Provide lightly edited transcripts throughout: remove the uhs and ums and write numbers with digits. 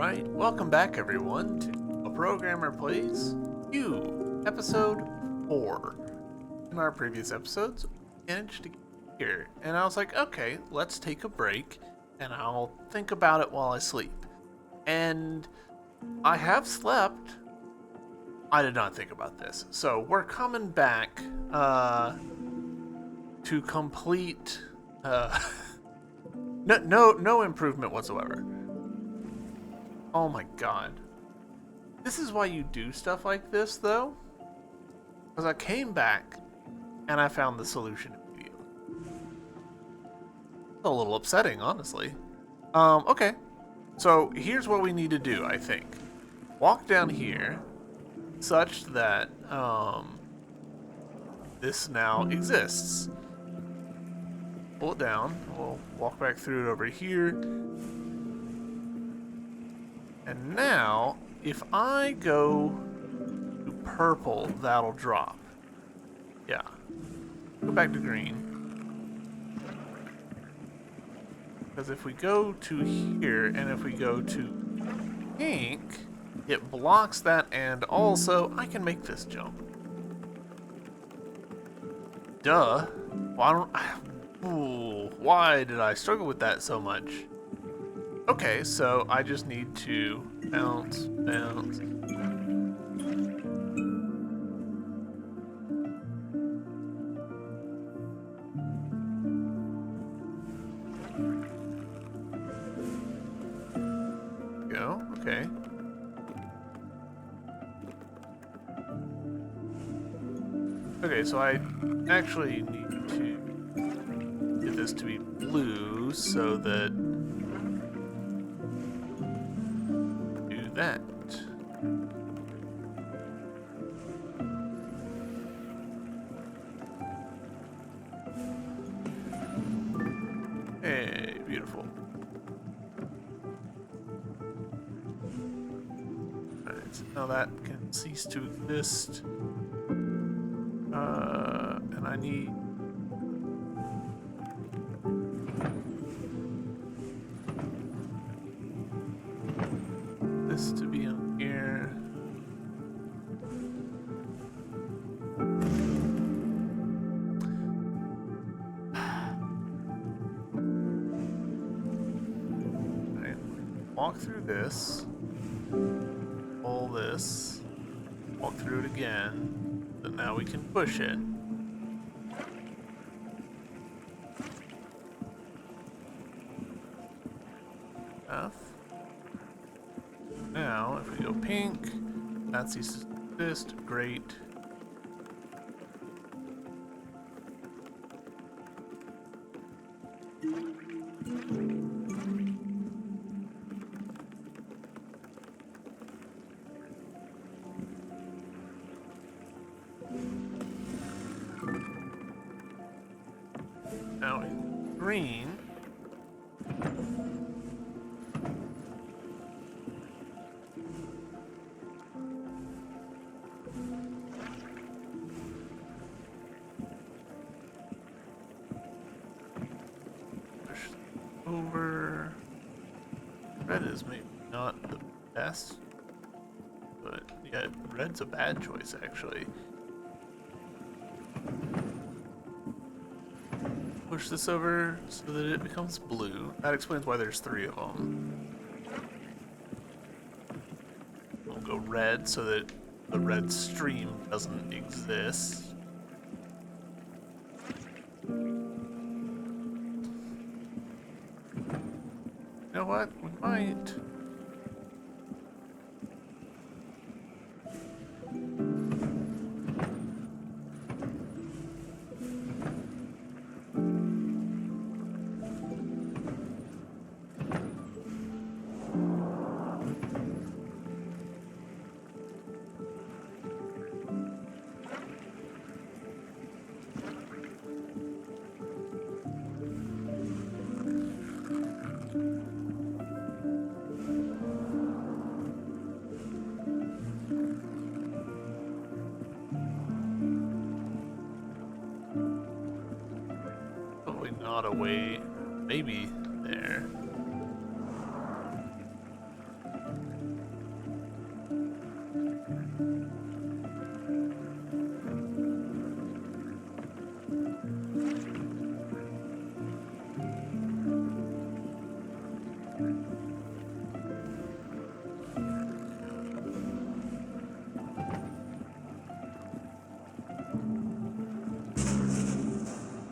Alright, welcome back everyone to A Programmer Plays You, episode 4. In our previous episodes, we managed to get here, and I was like, okay, let's take a break, and I'll think about it while I sleep. And I have slept. I did not think about this. So we're coming back to complete no improvement whatsoever. Oh my god. This is why you do stuff like this, though. Because I came back and I found the solution immediately. It's a little upsetting, honestly. Okay. So here's what we need to do, I think. Walk down here such that, this now exists. Pull it down. We'll walk back through it over here. And now, if I go to purple, that'll drop. Yeah. Go back to green. Because if we go to here, and if we go to pink, it blocks that, and also, I can make this jump. Duh. Why did I struggle with that so much? Okay, so I just need to bounce, bounce. Go, okay. Okay, so I actually need to get this to be blue so that that. Hey, beautiful. Alright, so now that can cease to exist. And I need this to be in here. Right. Walk through this. Pull this. Walk through it again. So now we can push it. Enough. Now, if we go pink, that ceases to exist. Great. Now in green. Over. Red is maybe not the best, but yeah, red's a bad choice actually. Push this over so that it becomes blue. That explains why there's 3 of them. We'll go red so that the red stream doesn't exist. You know what? We might.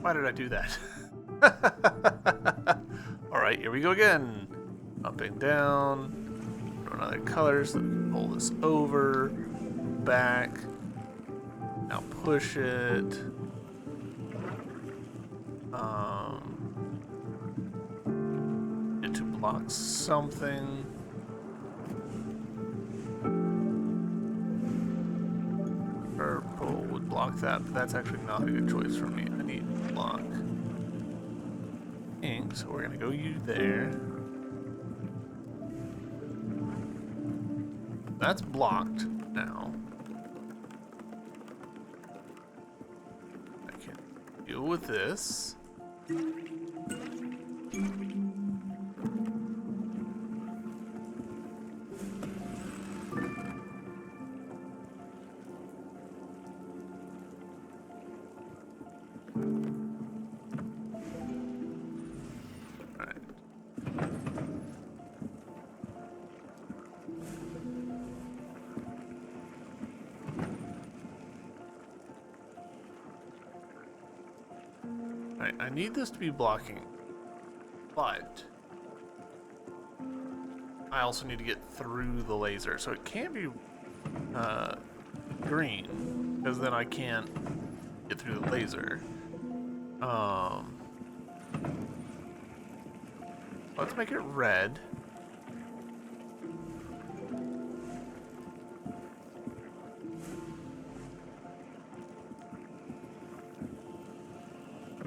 Why did I do that? Alright, here we go again. Up and down. Throw another color so that we can pull this over. Back. Now push it. It to block something. Purple would block that, but that's actually not a good choice for me. I need to block pink, so we're gonna go you there. That's blocked now. I can deal with this. I need this to be blocking, but I also need to get through the laser, so it can't be green, because then I can't get through the laser. Let's make it red.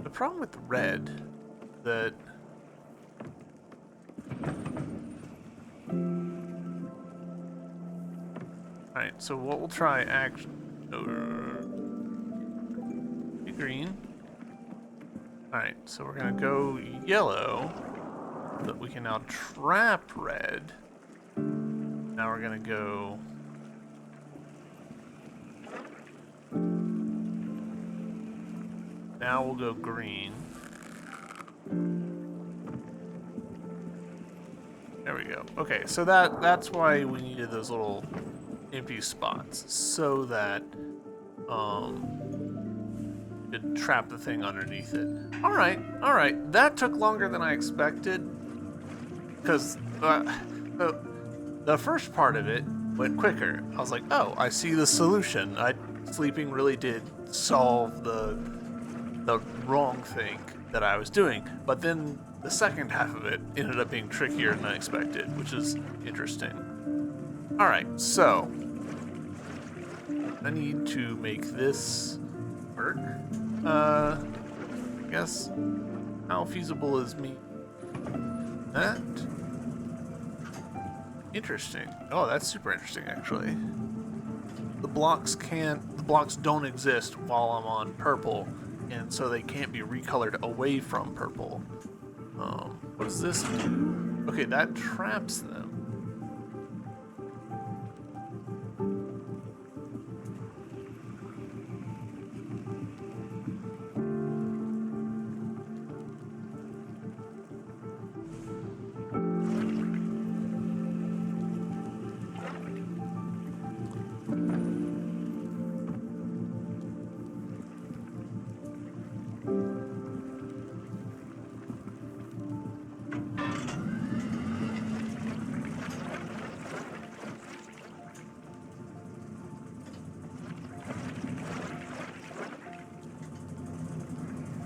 The problem with red that alright, so what we'll try green. Alright, so we're gonna go yellow so that we can now trap red. Now we're gonna go now we'll go green. There we go. Okay, so that's why we needed those little empty spots, so that it trap the thing underneath it. All right. That took longer than I expected, because the first part of it went quicker. I was like, oh, I see the solution. Sleeping really did solve the wrong thing that I was doing. But then the second half of it ended up being trickier than I expected, which is interesting. Alright, so I need to make this work. I guess, how feasible is me that? Interesting. Oh, that's super interesting, actually. The blocks don't exist while I'm on purple, and so they can't be recolored away from purple. What does this do? Okay, that traps them.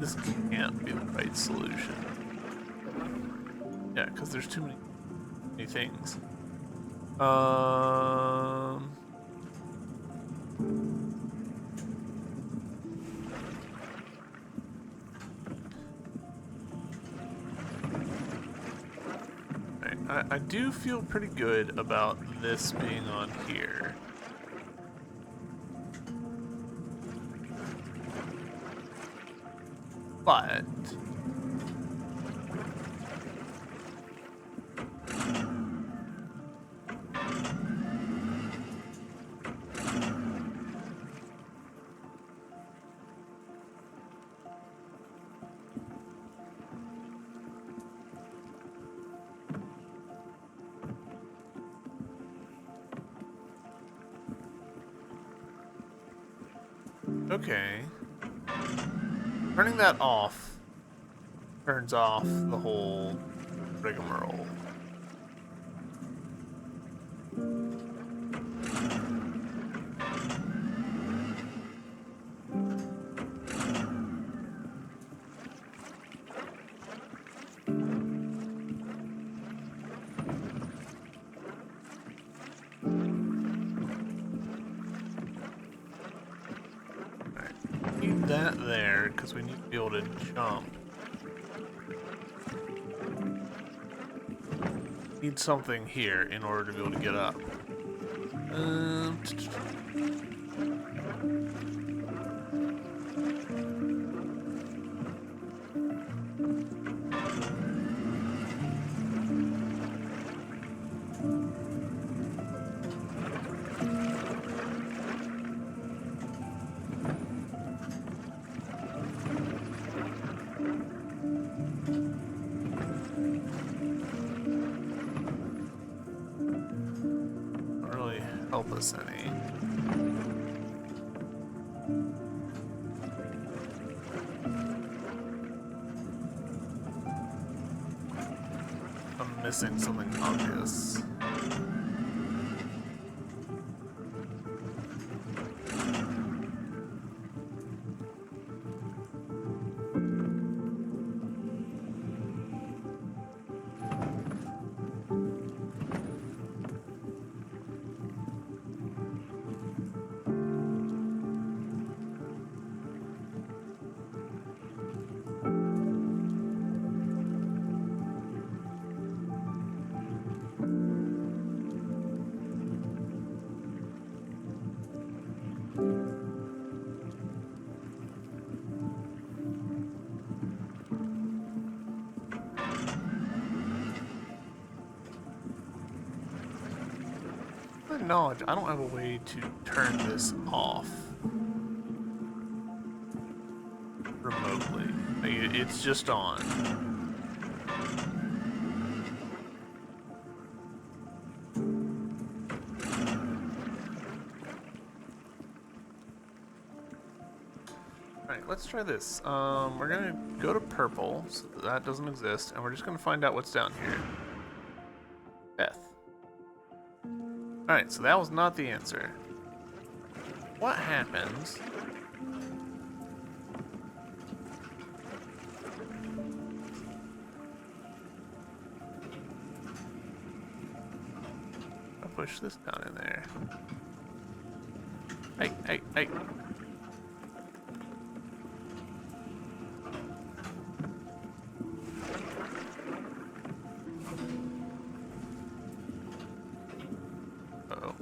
This can't be the right solution. Yeah, because there's too many things. I do feel pretty good about this being on here. But Okay. Turning that off turns off the whole rigmarole. Leave that there because we need to be able to jump. Need something here in order to be able to get up. Don't really help us any. I'm missing something obvious. Knowledge, I don't have a way to turn this off remotely. Like, it's just on. Alright, let's try this. We're gonna go to purple, so that doesn't exist, and we're just gonna find out what's down here. Beth. Alright, so that was not the answer. What happens if I push this down in there? Hey. Uh-oh.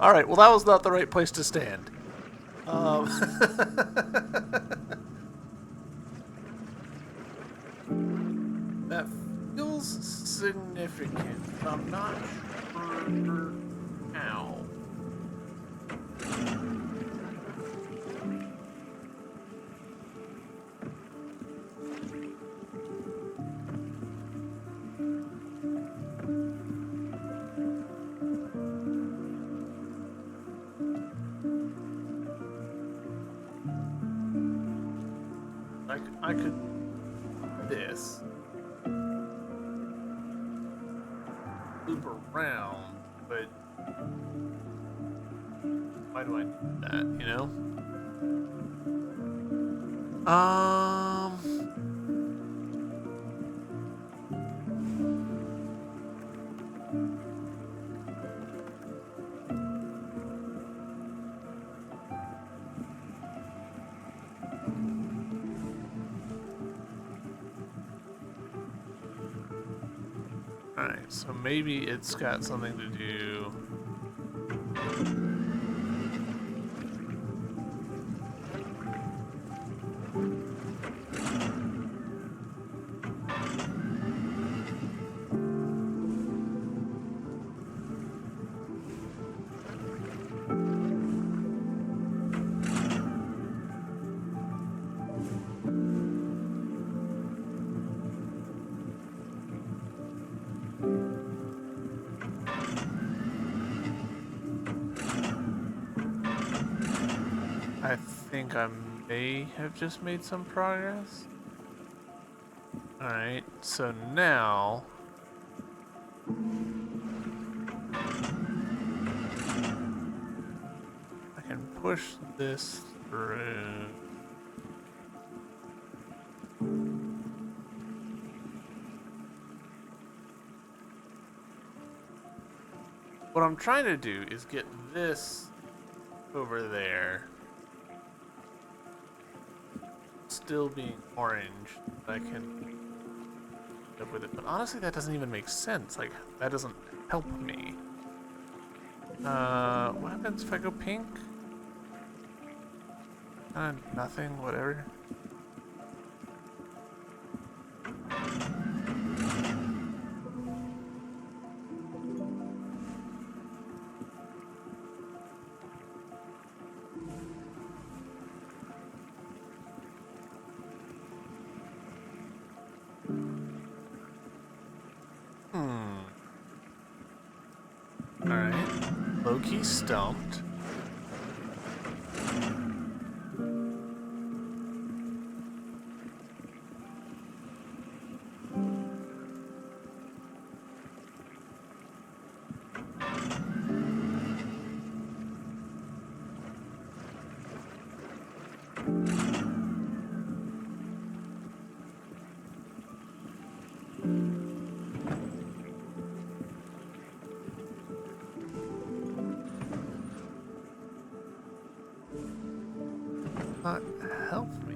All right, well, that was not the right place to stand. That feels significant, but I'm not sure how. I could this loop around, but why do I need that, you know? Alright, so maybe it's got something to do. I think I may have just made some progress. Alright, so now... I can push this through. What I'm trying to do is get this over there still being orange, I can live with it. But honestly, that doesn't even make sense. Like, that doesn't help me. What happens if I go pink? Nothing, whatever. Alright. Low-key stumped. Not help me.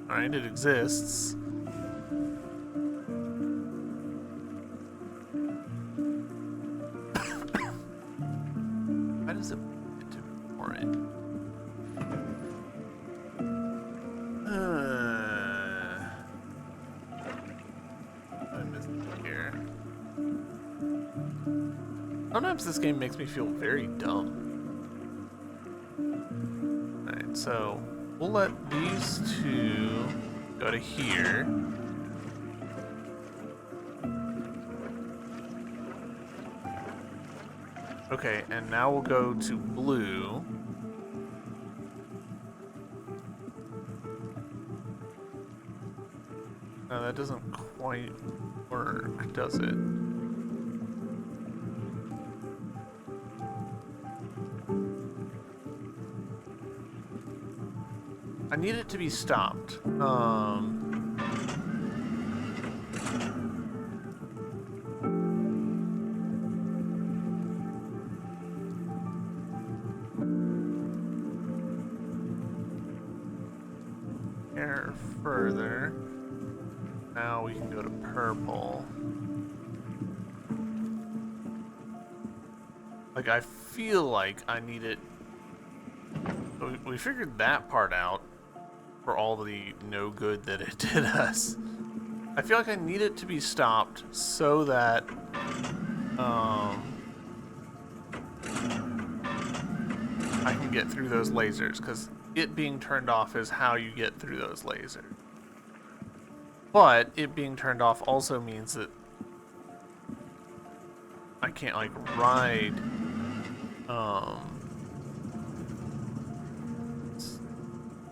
Alright, it exists. Why does it get to orange? I missed it here. Sometimes this game makes me feel very dumb. So we'll let these two go to here. Okay, and now we'll go to blue. No, that doesn't quite work, does it? I need it to be stopped. Here further. Now we can go to purple. Like, I feel like I need it. We figured that part out. For all the no good that it did us. I feel like I need it to be stopped so that I can get through those lasers, because it being turned off is how you get through those lasers. But it being turned off also means that I can't like ride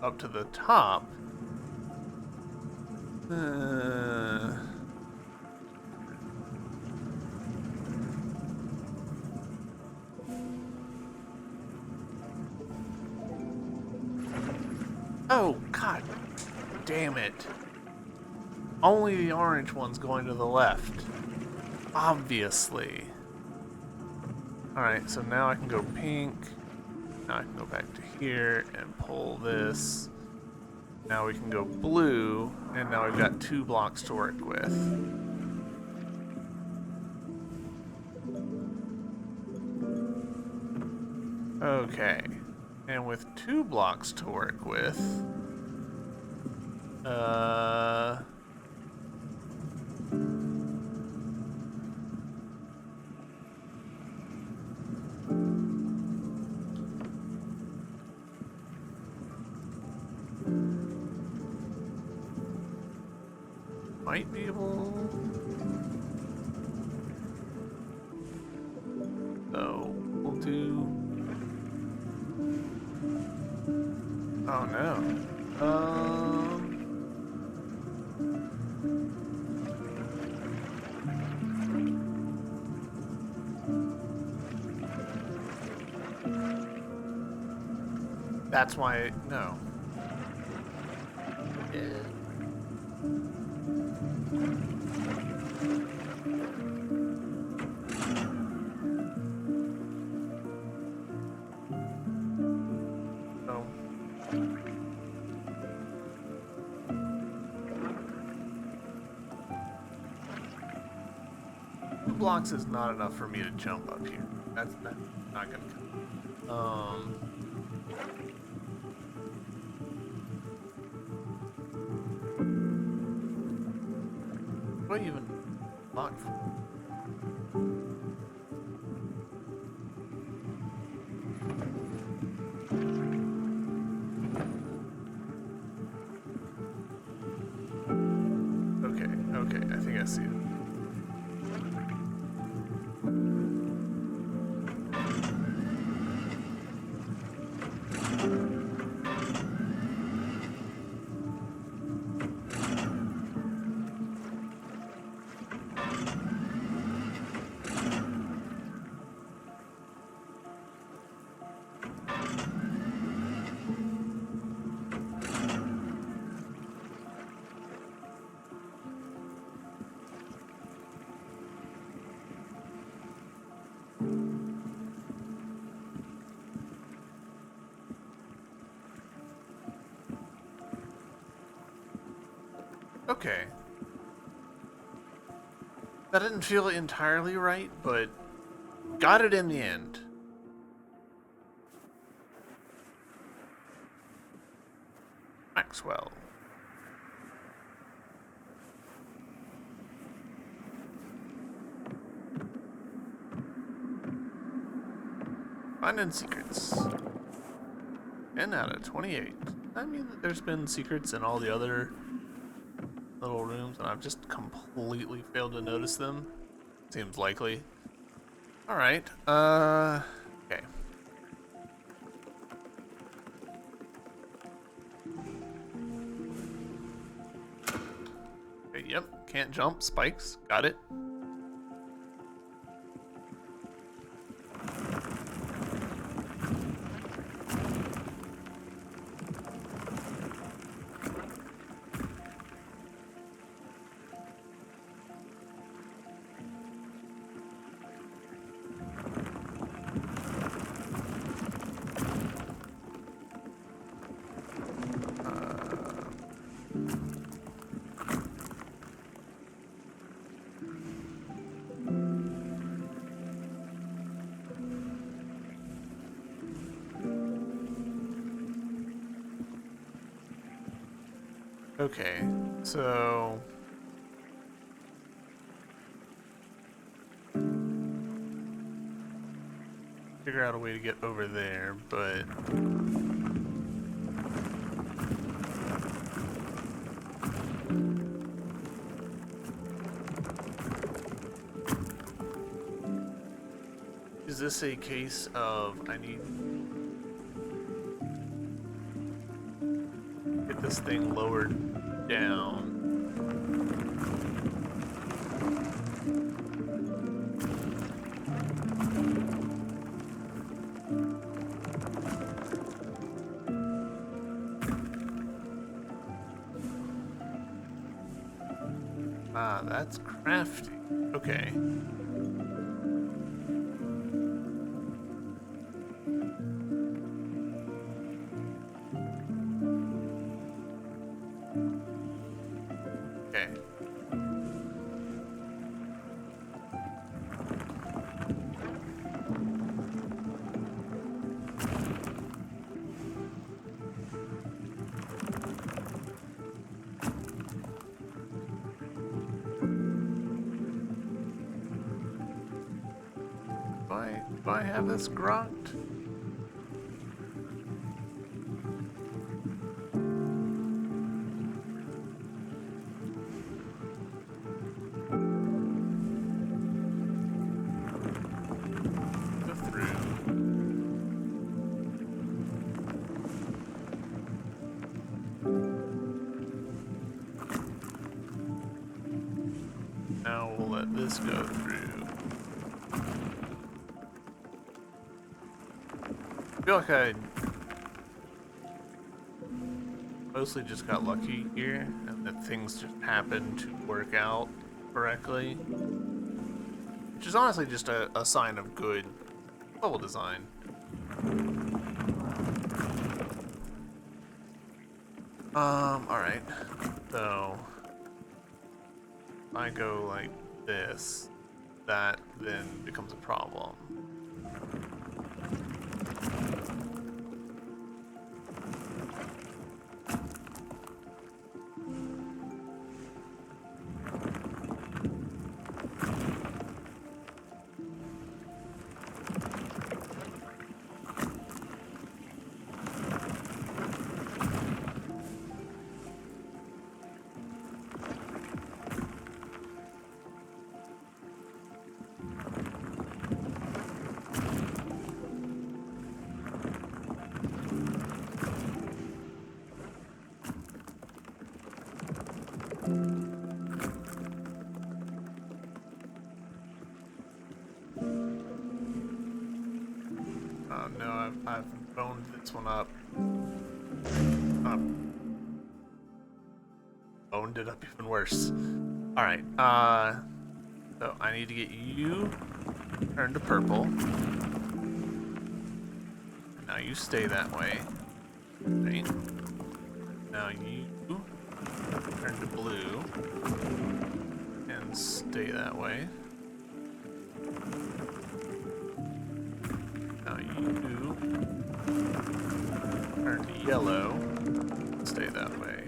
up to the top. Oh, God damn it. Only the orange one's going to the left. Obviously. Alright, so now I can go pink. Now I can go back to here and pull this. Now we can go blue, and now we've got 2 blocks to work with. Okay, and with 2 blocks to work with, might be able. So we'll do know. That's why, no. Yeah. So. Two blocks is not enough for me to jump up here. That's not gonna come. What do I even block for? Okay, I think I see it. Okay. That didn't feel entirely right, but got it in the end. Maxwell. Finding secrets. 10 out of 28. I mean that there's been secrets in all the other little rooms and I've just completely failed to notice them. Seems likely. Alright, okay. Okay, yep, can't jump, spikes, got it. Okay, so figure out a way to get over there, but is this a case of I need to get this thing lowered down? Ah, that's crafty. Okay. Okay. Do I have this grokked? Go through. let this go through. I feel like I mostly just got lucky here, and that things just happened to work out correctly. Which is honestly just a sign of good level design. Alright. So, if I go like this, that then becomes a problem. Oh no, I've boned this one up. Boned it up even worse. Alright, so I need to get you turned to purple. Now you stay that way. Right. Now you turn to blue and stay that way. Now you turn to yellow, stay that way.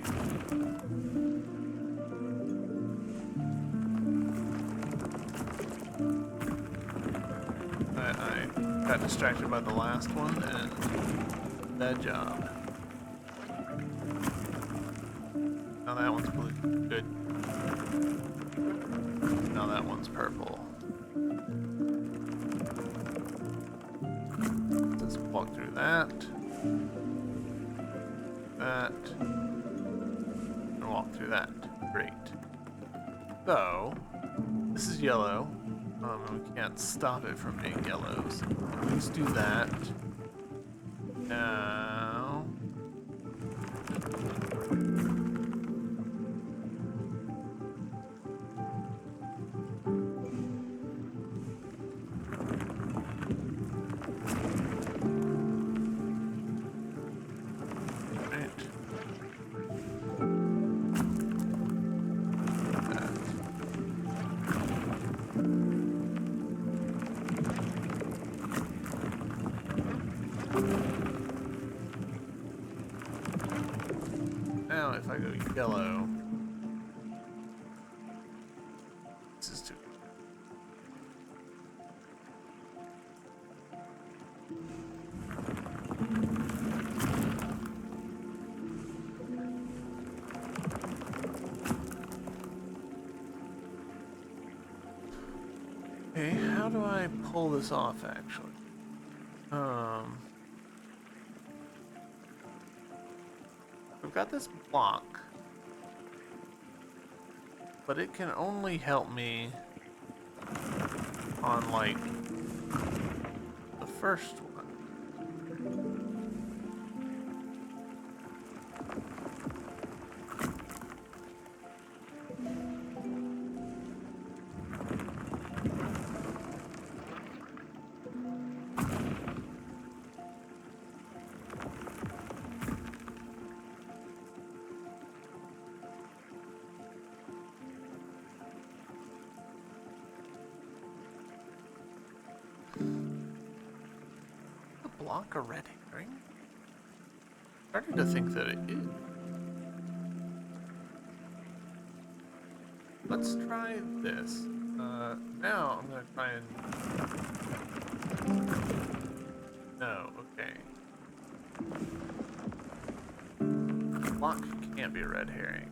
I got distracted by the last one and bad job. Now that one's blue. Good. Now that one's purple. Let's walk through that. That. And walk through that. Great. So, this is yellow. We can't stop it from being yellow. So let's do that. Now. Now if I go yellow, this is too. Okay, how do I pull this off actually? I've got this block, but it can only help me on like the first one. Block a red herring? Starting to think that it is. Let's try this. Now I'm gonna try and. No, okay. Block can't be a red herring.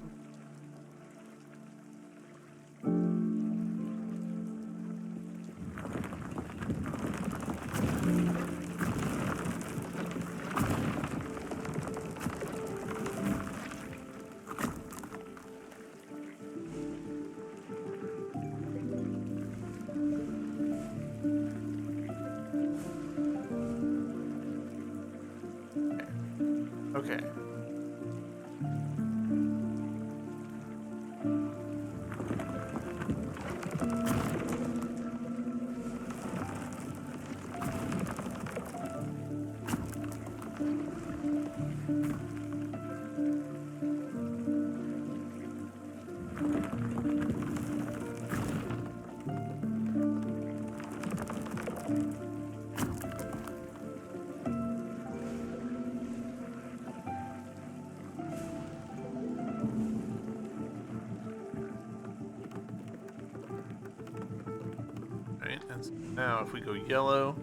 And so now if we go yellow,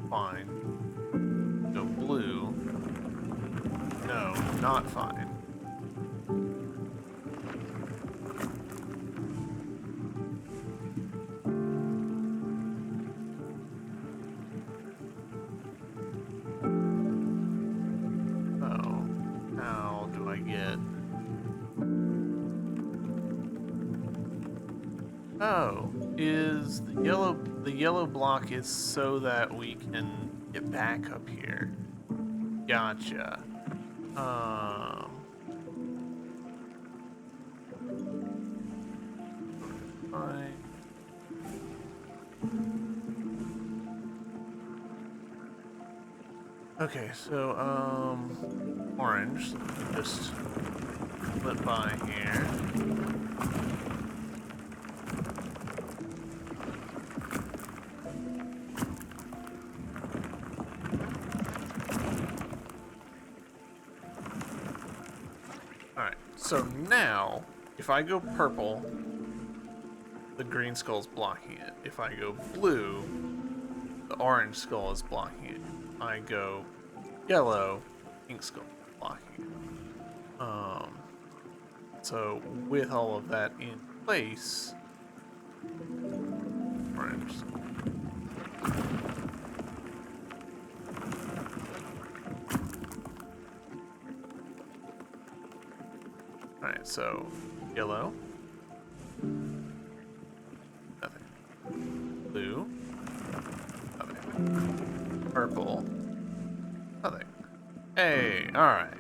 fine. Go blue, no, not fine. Oh, how do I get... Oh, is the yellow block is so that we can get back up here. Gotcha. Fine. Okay, so orange. Just flip by here. Alright, so now, if I go purple, the green skull's blocking it. If I go blue, the orange skull is blocking it. I go yellow, pink skull is blocking it. So with all of that in place, orange skull. Alright, so yellow. Nothing. Blue. Nothing. Purple. Nothing. Hey, alright.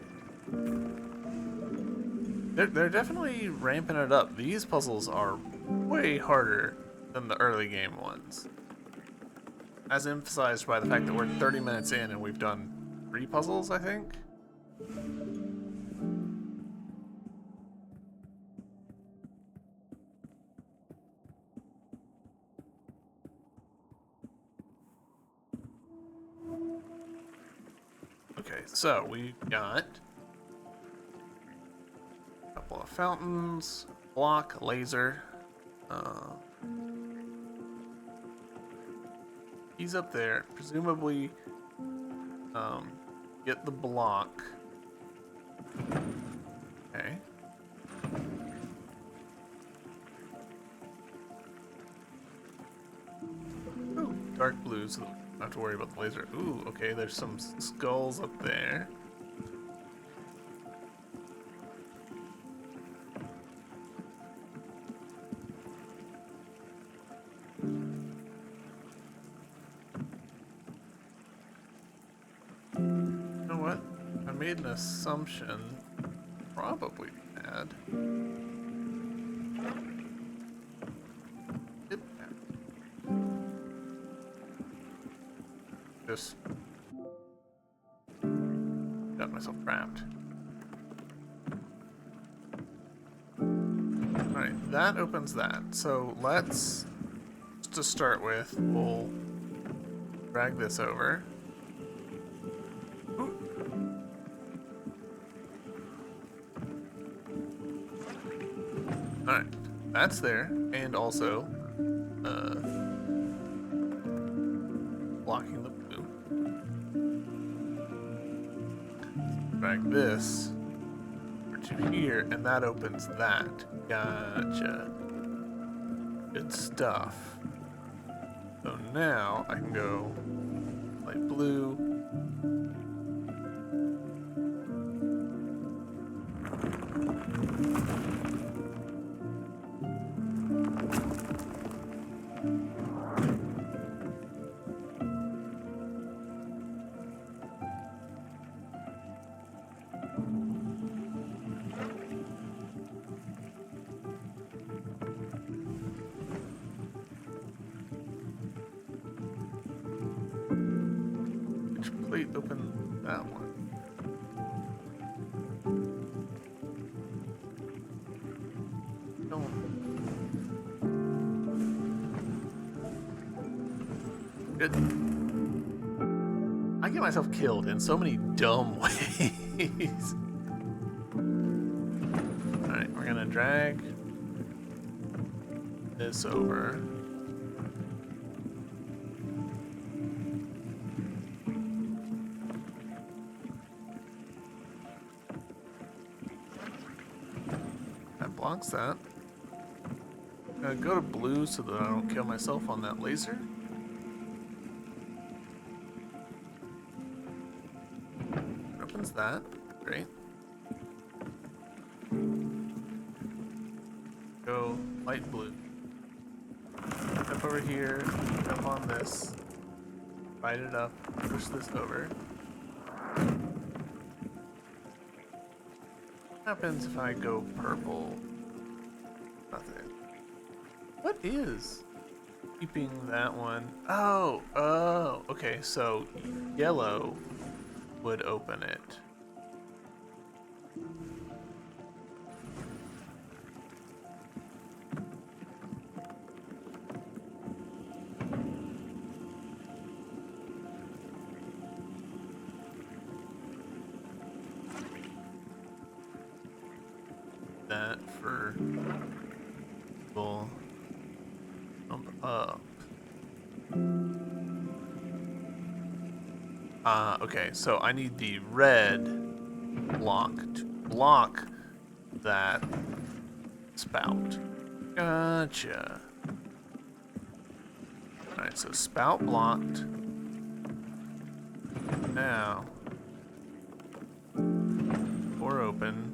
They're definitely ramping it up. These puzzles are way harder than the early game ones. As emphasized by the fact that we're 30 minutes in and we've done 3 puzzles, I think. Okay, so we got a couple of fountains, block, laser. He's up there. Presumably, get the block. Okay. Ooh, dark blue, so don't have to worry about the laser. Ooh, okay, there's some skulls up there. You know what? I made an assumption. Probably bad. Just got myself trapped. Alright, that opens that. So let's, to start with, we'll drag this over. Ooh. Alright, that's there, and also blocking the blue. Drag this over to here, and that opens that. Gotcha. Good stuff. So now I can go light blue. Plate open that one. Don't. Good. I get myself killed in so many dumb ways. Alright, we're gonna drag this over. fix that. I'm gonna go to blue so that I don't kill myself on that laser. Opens that. Great. Go light blue. Step over here, jump on this, bite it up, push this over. What happens if I go purple? Nothing. What is keeping that one? Oh, okay, so yellow would open it. That for people jump up. Okay, so I need the red block to block that spout. Gotcha. Alright, so spout blocked. Now, door open.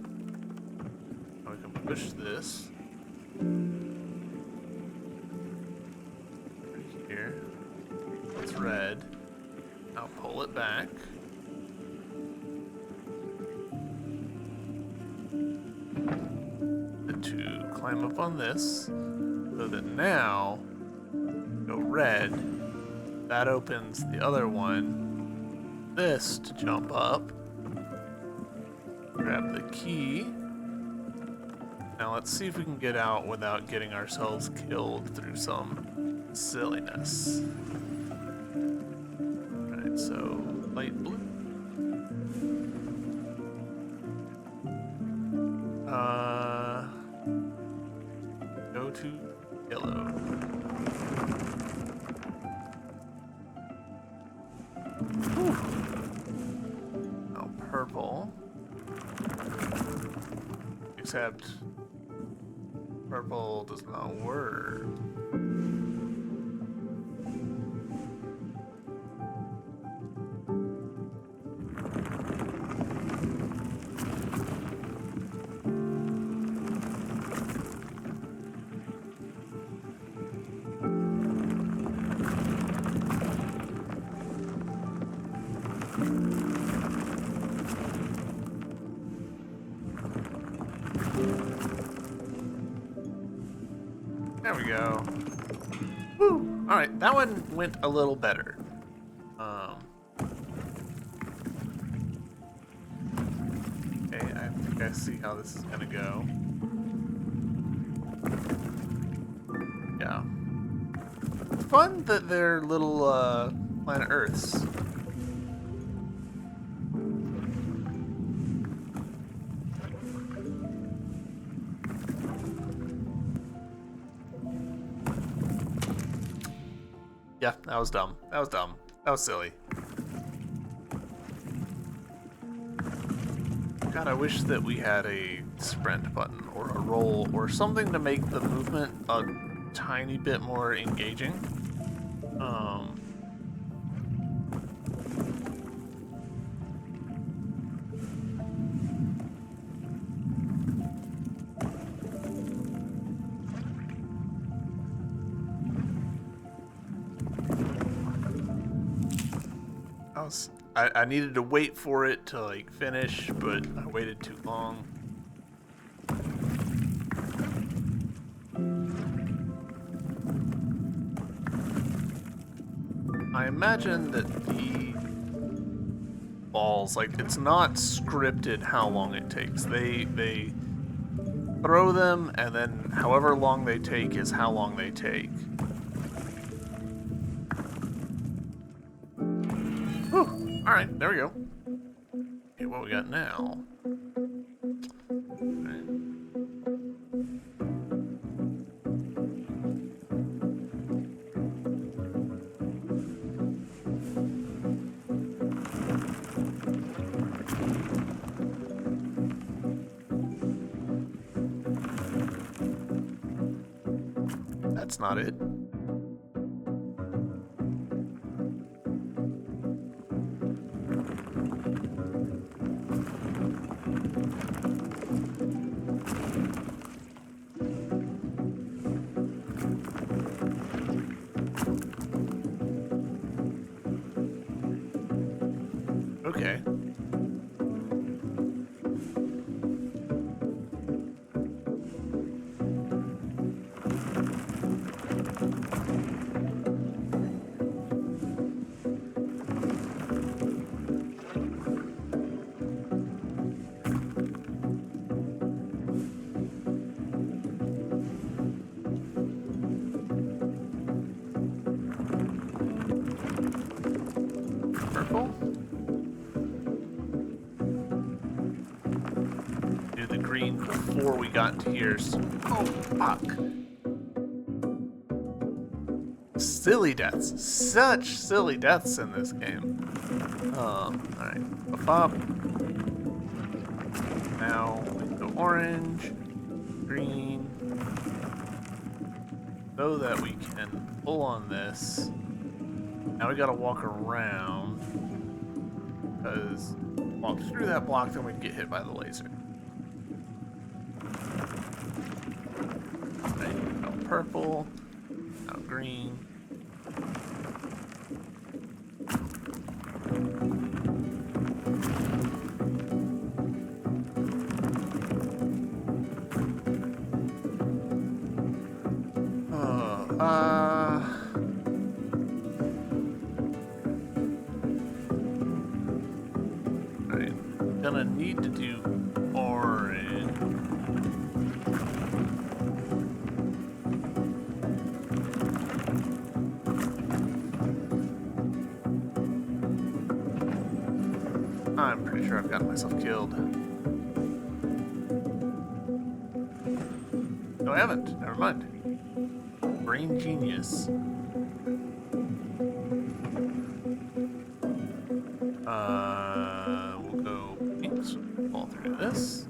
Now we can push this. Right here. It's red. Now pull it back. To climb up on this, so that now go red. That opens the other one. This to jump up. Grab the key. Now let's see if we can get out without getting ourselves killed through some silliness. Alright, so light blue. Go to yellow. Whew. Now purple. Except purple does not work. There we go. Woo! Alright, that one went a little better. Okay, I think I see how this is gonna go. Yeah. It's fun that they're little, planet Earths. Yeah, that was dumb. That was dumb. That was silly. God, I wish that we had a sprint button or a roll or something to make the movement a tiny bit more engaging. I needed to wait for it to like finish, but I waited too long. I imagine that the balls, like, it's not scripted how long it takes. They throw them, and then however long they take is how long they take. Alright, there we go. Okay, what we got now? Alright. that's not it. Okay. Purple? Do the green before we got to here. Oh, fuck. Silly deaths. Such silly deaths in this game. Alright. Pop. Now we go orange, green, so that we can pull on this. Now we gotta walk around, because walk through that block, then we'd get hit by the laser. Right, now purple, now green. Right, gonna need to do orange. I'm pretty sure I've got myself killed. No, I haven't. Never mind. Brain genius. We'll go pink so we can fall through this.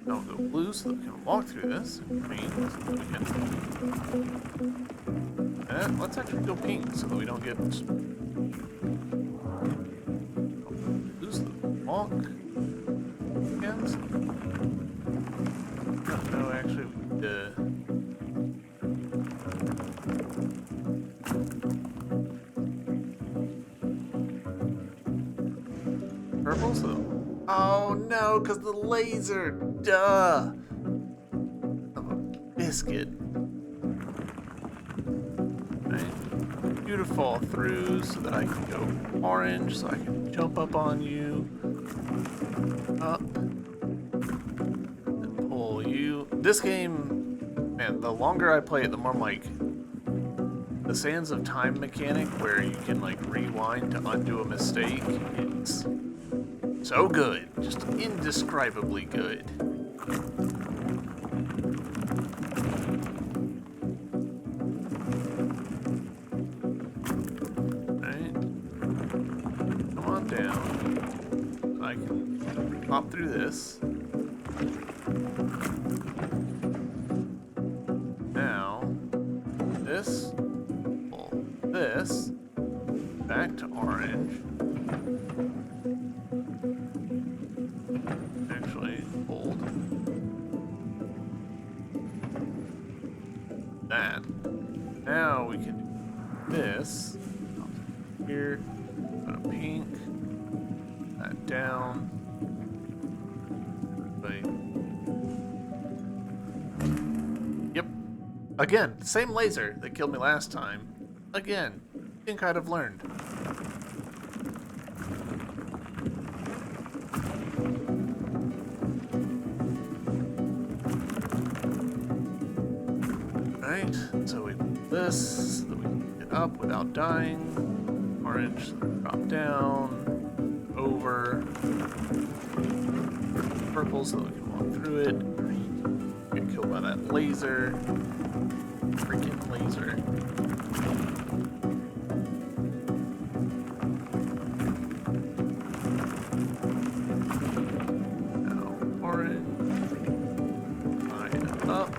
Now we'll go blue so that we can walk through this. Green so that we can. And let's actually go pink so that we don't get. Blue so that we can walk. Again. No, actually, purple, so. Oh no, because the laser! Duh! I'm a biscuit. Right. You to fall through so that I can go orange, so I can jump up on you. Up. And pull you. This game, man, the longer I play it, the more I'm like. The Sands of Time mechanic, where you can like rewind to undo a mistake, it's so good. Just indescribably good. Right. Come on down. I can hop through this. Now, this, pull this, back to orange. Actually, hold that. Now we can do this. Here, go to pink, that down. Wait. Yep. Again, same laser that killed me last time. Again, think I'd have learned. Right, so we put this so that we can get up without dying. Orange, drop down, over. Purple so that we can walk through it. Green, get killed by that laser. Freaking laser. Now, orange. Line up.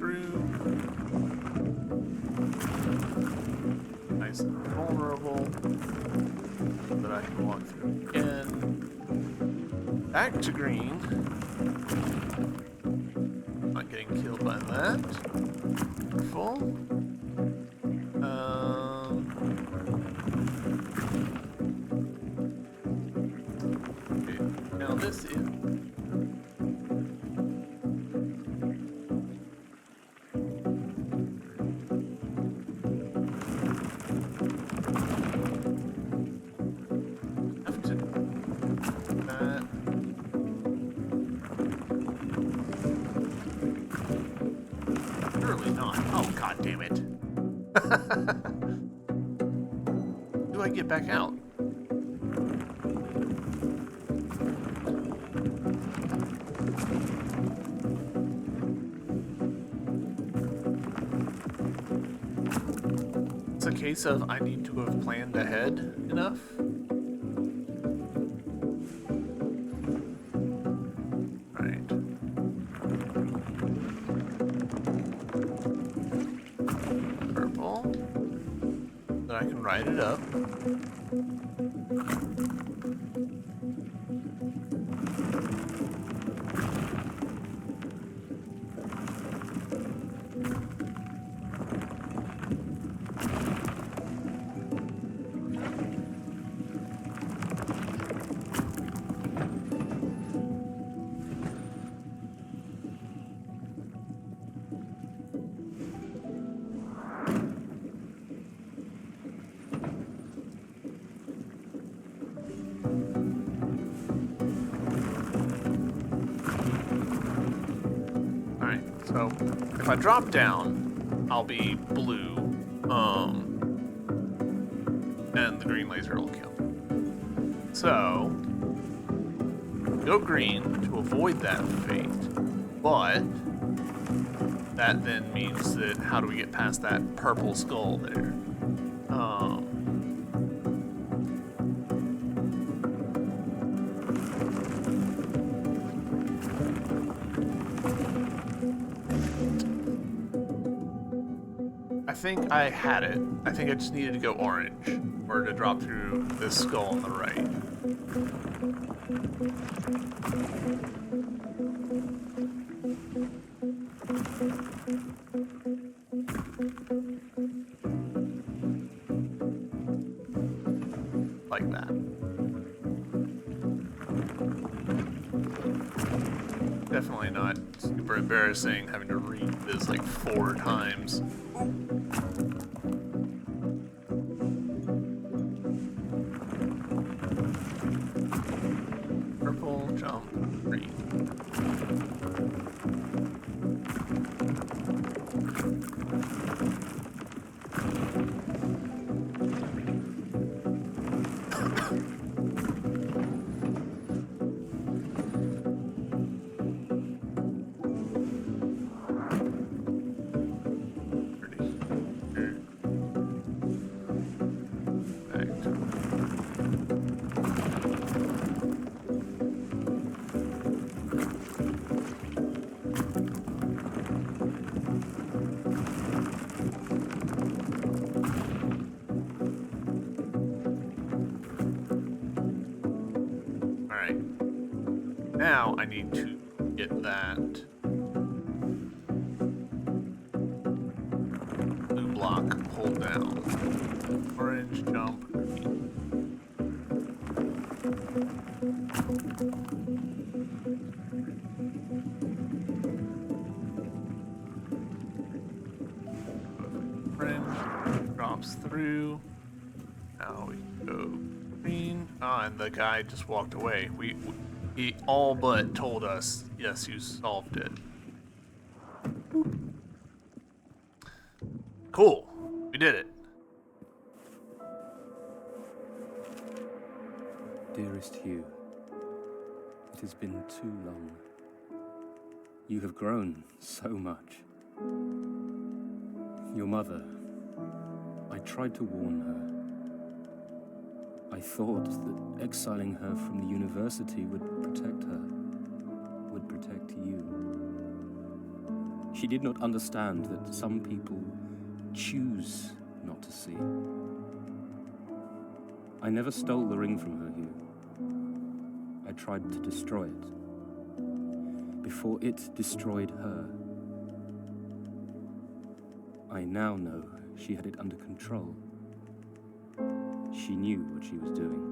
through. Nice and vulnerable. So that I can walk through again. Back to green. Not getting killed by that. Full. Okay. Now this is. Surely not. Oh, god damn it. Do I get back out? It's a case of I need to have planned ahead enough. Right. Purple. Then I can ride it up. So if I drop down, I'll be blue, and the green laser will kill. So go green to avoid that fate, but that then means that how do we get past that purple skull there? I think I had it. I think I just needed to go orange in order to drop through this skull on the right. Like that. Definitely not super embarrassing having to read this like 4 times. Purple, jump, green. Now I need to get that blue block pulled down. Orange, jump, green. Orange drops through. Now we go green. Ah, and the guy just walked away. He all but told us, yes, you solved it. Boop. Cool. We did it. Dearest Hugh, it has been too long. You have grown so much. Your mother, I tried to warn her. I thought that exiling her from the university would protect her, would protect you. She did not understand that some people choose not to see. I never stole the ring from her, Hugh. I tried to destroy it, before it destroyed her. I now know she had it under control. She knew what she was doing.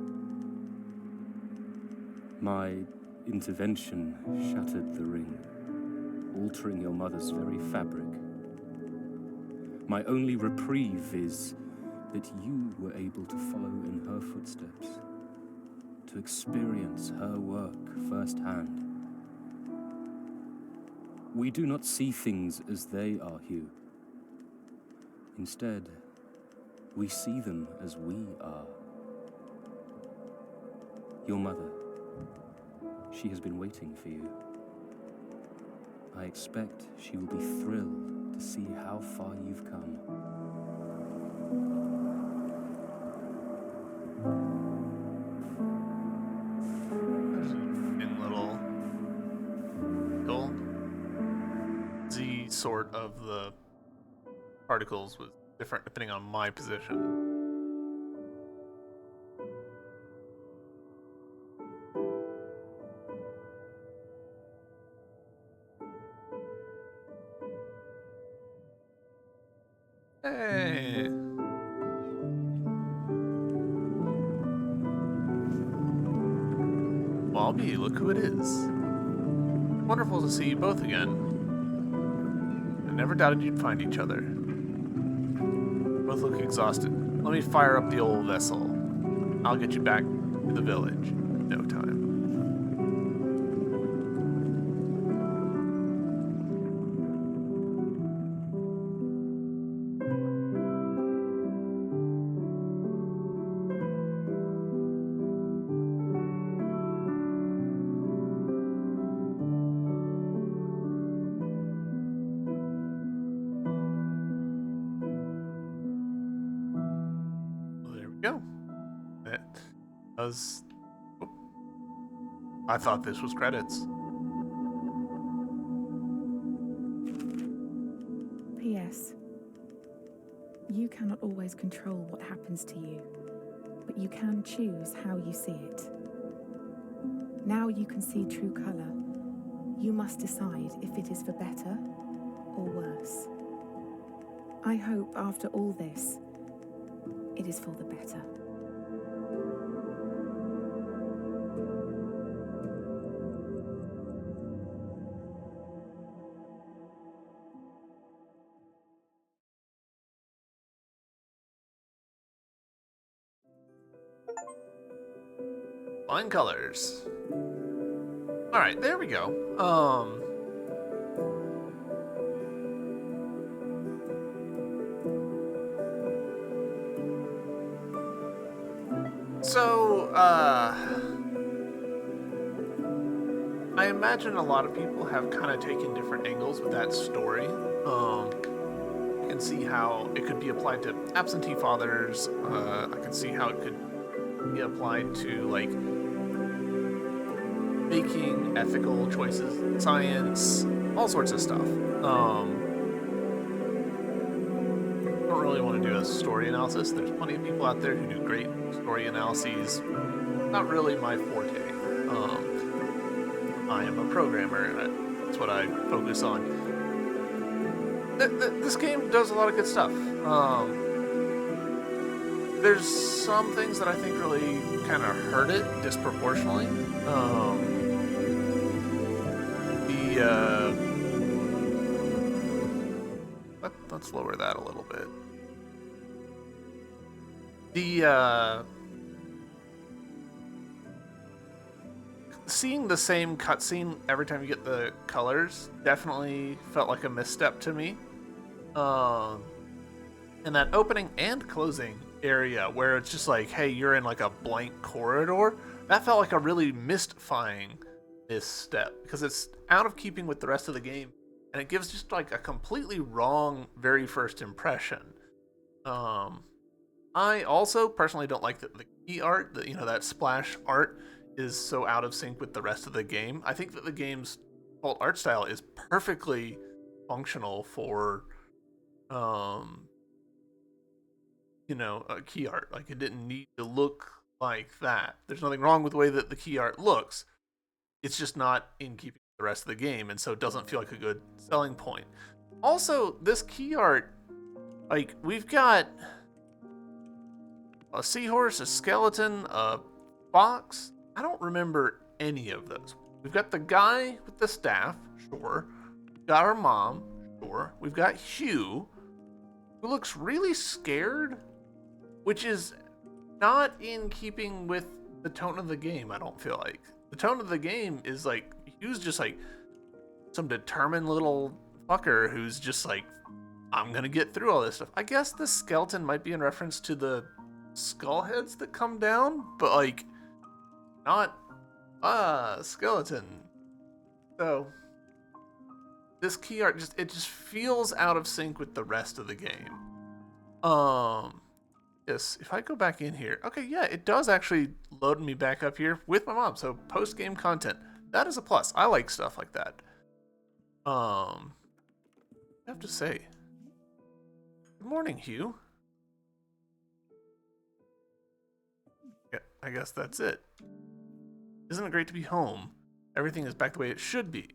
My intervention shattered the ring, altering your mother's very fabric. My only reprieve is that you were able to follow in her footsteps, to experience her work firsthand. We do not see things as they are, Hugh. Instead, we see them as we are. Your mother, she has been waiting for you. I expect she will be thrilled to see how far you've come. There's an interesting little Z sort of the particles was different depending on my position. Hey. Bobby, look who it is. Wonderful to see you both again. I never doubted you'd find each other. Both look exhausted. Let me fire up the old vessel. I'll get you back to the village in no time. Go. That was. Oh. I thought this was credits. P.S. You cannot always control what happens to you, but you can choose how you see it. Now you can see true color. You must decide if it is for better or worse. I hope after all this, it is for the better. Fine colors. All right, there we go. So, I imagine a lot of people have kind of taken different angles with that story. You can see how it could be applied to absentee fathers. I can see how it could be applied to, like, making ethical choices in science, all sorts of stuff. I don't really want to do a story analysis. There's plenty of people out there who do great story analyses. Not really my forte. I am a programmer. That's what I focus on. This game does a lot of good stuff. There's some things that I think really kind of hurt it disproportionately. Let's lower that a little bit. Seeing the same cutscene every time you get the colors definitely felt like a misstep to me. And that opening and closing area where it's just like, hey, you're in like a blank corridor, that felt like a really mystifying misstep because it's out of keeping with the rest of the game and it gives just like a completely wrong very first impression. I also personally don't like that the key art, that splash art is so out of sync with the rest of the game. I think that the game's default art style is perfectly functional for, key art. Like, it didn't need to look like that. There's nothing wrong with the way that the key art looks. It's just not in keeping with the rest of the game, and so it doesn't feel like a good selling point. Also, this key art, like, we've got a seahorse, a skeleton, a fox. I don't remember any of those. We've got the guy with the staff, sure. We've got our mom, sure. We've got Hugh, who looks really scared, which is not in keeping with the tone of the game, I don't feel like. The tone of the game is like, Hugh's just like some determined little fucker who's just like, I'm gonna get through all this stuff. I guess the skeleton might be in reference to the skull heads that come down, but like, not skeleton. So this key art just feels out of sync with the rest of the game. Yes, if I go back in here, okay, yeah, it does actually load me back up here with my mom. So post-game content, that is a plus. I like stuff like that. I have to say, good morning, Hugh. Yeah, I guess that's it. Isn't it great to be home? Everything is back the way it should be.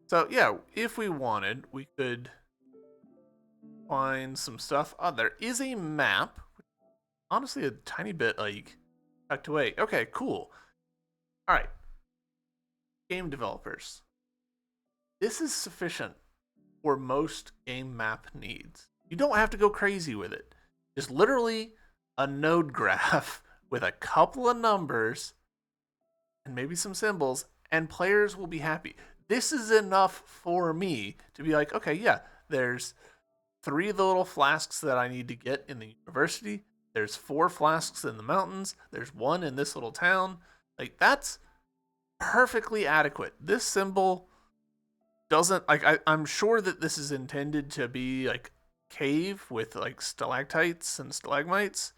So yeah, if we wanted, we could find some stuff. Oh, there is a map. Honestly, a tiny bit like tucked away. Okay, cool. All right. Game developers. This is sufficient for most game map needs. You don't have to go crazy with it. Just literally a node graph with a couple of numbers and maybe some symbols, and players will be happy. This is enough for me to be like, okay, yeah, there's 3 of the little flasks that I need to get in the university. There's 4 flasks in the mountains. There's 1 in this little town. Like, that's perfectly adequate. This symbol doesn't, like, I'm sure that this is intended to be like cave with like stalactites and stalagmites.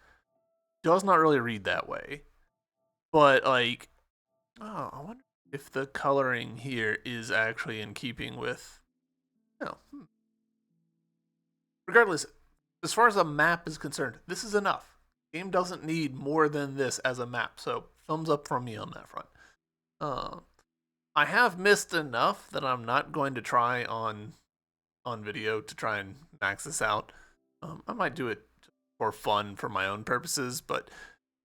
Does not really read that way. But like, oh, I wonder if the coloring here is actually in keeping with, regardless, as far as a map is concerned, this is enough. The game doesn't need more than this as a map, so thumbs up from me on that front. I have missed enough that I'm not going to try on video to try and max this out. I might do it for fun for my own purposes, but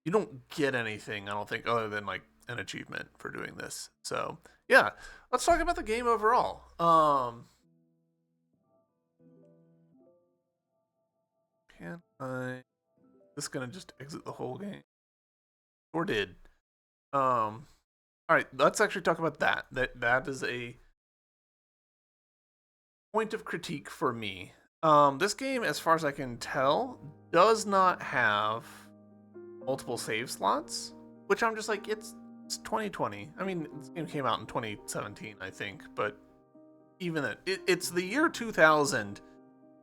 you don't get anything, I don't think, other than like an achievement for doing this. So yeah, let's talk about the game overall. Can I just gonna just exit the whole game? Or did. All right, let's actually talk about that. That is a point of critique for me. This game, as far as I can tell, does not have multiple save slots, which I'm just like, it's 2020. I mean, this game came out in 2017, I think, but even then, it's the year 2000.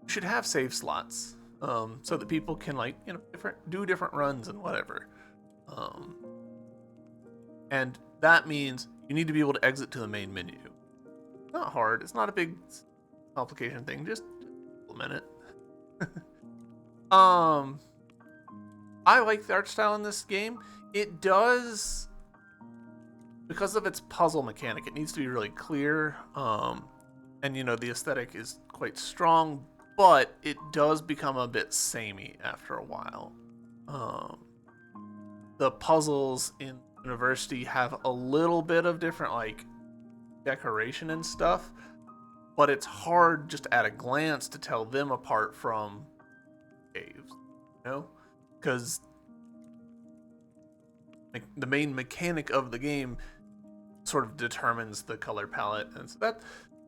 You should have save slots, so that people can like, do different runs and whatever. And that means you need to be able to exit to the main menu. Not hard. It's not a big complication thing. Just implement it. I like the art style in this game. It does, because of its puzzle mechanic, it needs to be really clear. And the aesthetic is quite strong, but it does become a bit samey after a while. The puzzles in university have a little bit of different like decoration and stuff, but it's hard just at a glance to tell them apart from caves, because like the main mechanic of the game sort of determines the color palette, and so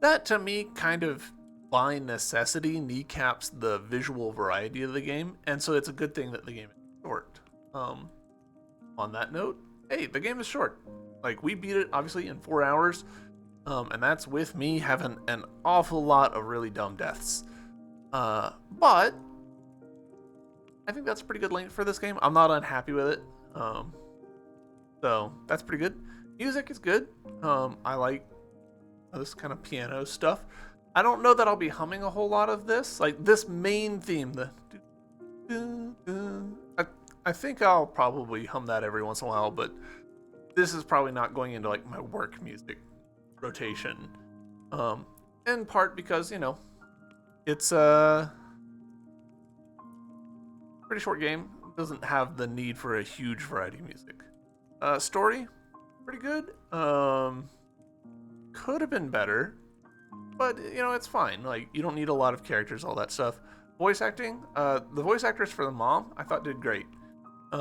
that to me kind of by necessity kneecaps the visual variety of the game, and so it's a good thing that the game is short. On that note, hey, the game is short. Like, we beat it obviously in 4 hours, and that's with me having an awful lot of really dumb deaths. But I think that's a pretty good length for this game. I'm not unhappy with it. So that's pretty good. Music is good. I like this kind of piano stuff. I don't know that I'll be humming a whole lot of this. Like this main theme, I think I'll probably hum that every once in a while, but this is probably not going into like my work music rotation. In part because, it's a pretty short game. It doesn't have the need for a huge variety of music. Story, pretty good. Could have been better, but it's fine. Like, you don't need a lot of characters, all that stuff. Voice acting, the voice actress for the mom, I thought did great. There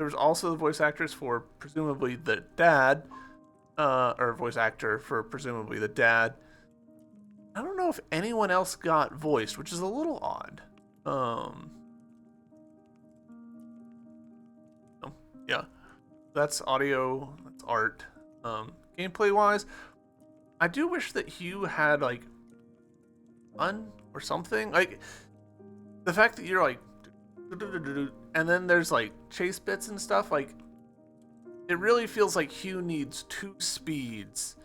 was also the voice actress for presumably the dad, or voice actor for presumably the dad. I don't know if anyone else got voiced, which is a little odd. Yeah, that's audio, that's art. Gameplay wise, I do wish that Hugh had like fun or something. Like the fact that you're like, and then there's like chase bits and stuff. Like it really feels like Hugh needs 2 speeds,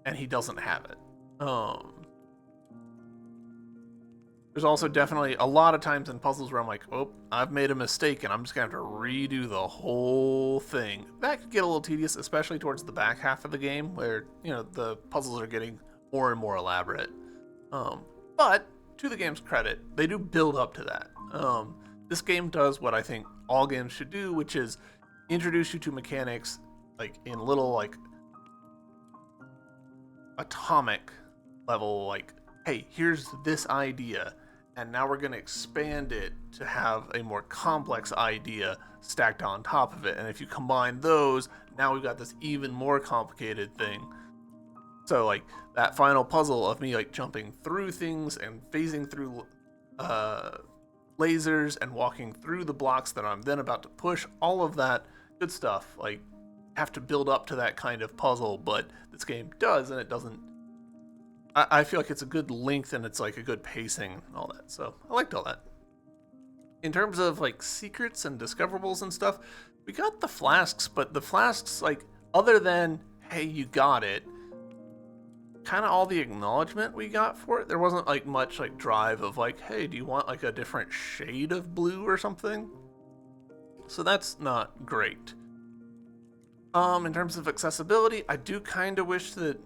and he doesn't have it. There's also definitely a lot of times in puzzles where I'm like, oh, I've made a mistake and I'm just gonna have to redo the whole thing. That could get a little tedious, especially towards the back half of the game where, the puzzles are getting more and more elaborate. But to the game's credit, they do build up to that. This game does what I think all games should do, which is introduce you to mechanics like in little like atomic level, like, hey, here's this idea, and now we're going to expand it to have a more complex idea stacked on top of it. And if you combine those, now we've got this even more complicated thing. So like that final puzzle of me like jumping through things and phasing through lasers and walking through the blocks that I'm then about to push, all of that good stuff, like have to build up to that kind of puzzle, but this game does, and it doesn't. I feel like it's a good length and it's like a good pacing and all that. So I liked all that. In terms of like secrets and discoverables and stuff, we got the flasks, but the flasks, like, other than, hey, you got it, kind of all the acknowledgement we got for it, there wasn't like much like drive of like, hey, do you want like a different shade of blue or something? So that's not great. In terms of accessibility, I do kind of wish that,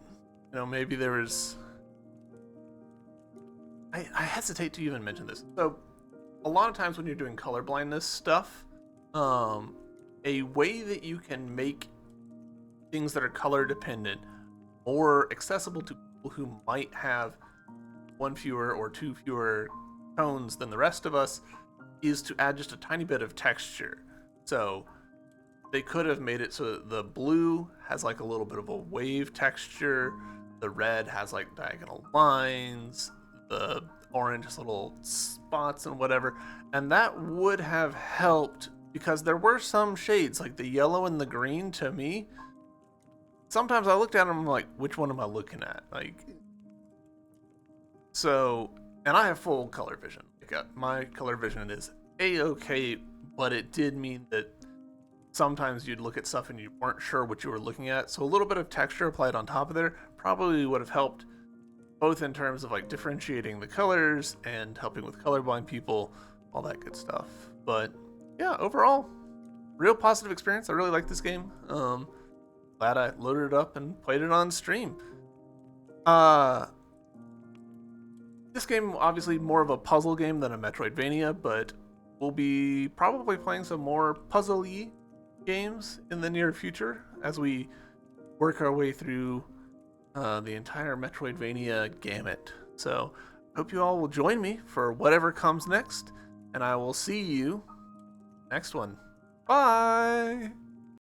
maybe there was... I hesitate to even mention this. So, a lot of times when you're doing color blindness stuff, a way that you can make things that are color dependent more accessible to people who might have 1 fewer or 2 fewer tones than the rest of us is to add just a tiny bit of texture. So, they could have made it so that the blue has like a little bit of a wave texture, the red has like diagonal lines, the orange has little spots and whatever, and that would have helped because there were some shades, like the yellow and the green, to me. Sometimes I looked at them and I'm like, which one am I looking at? Like, so, and I have full color vision. My color vision is A-okay, but it did mean that sometimes you'd look at stuff and you weren't sure what you were looking at. So a little bit of texture applied on top of there probably would have helped, both in terms of like differentiating the colors and helping with colorblind people, all that good stuff. But yeah, overall, real positive experience. I really like this game. Glad I loaded it up and played it on stream. This game, obviously more of a puzzle game than a Metroidvania, but we'll be probably playing some more puzzle-y games in the near future as we work our way through the entire Metroidvania gamut. So, hope you all will join me for whatever comes next, and I will see you next one. Bye!